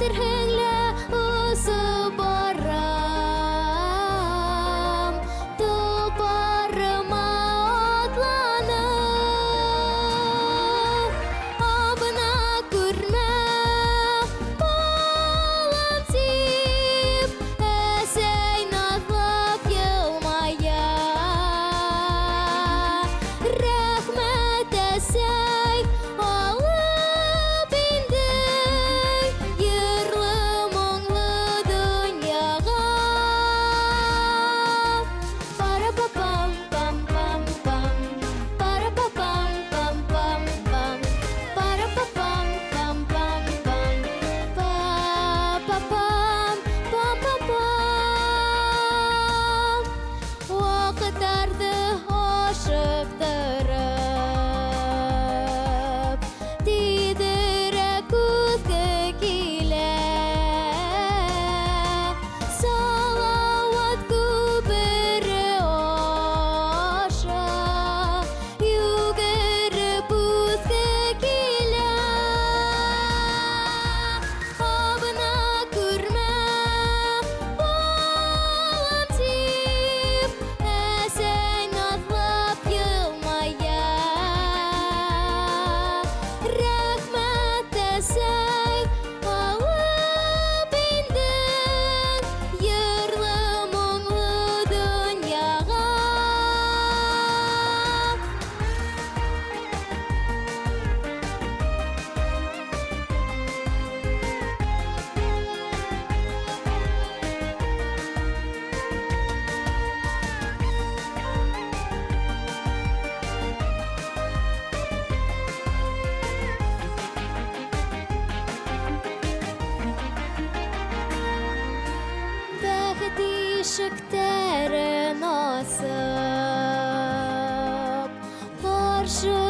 Ирхенле усы барам, тұлпарыма атланып, абына күрмә балам тип, әсәй назлап елмая. Рәхмәт әсәй, алып индің йырлы мұңлы дөньяға. Пара-па-пам-пам-пам-пам, пара-па-пам-пам-пам-пам, пара-па-пам-пам-пам-пам, па-па-пам-пам-пам-пам. Вакытларды ашыктырып, тидерәк күзгә килә. Салават күпере аша, йөгереп үзгә килә. Абына күрмә балам тип, әсәй назлап елмая. Рәхмәт әсәй, алып индің йырлы мұңлы дөньяға. Бәхет ишектәрен асып, каршы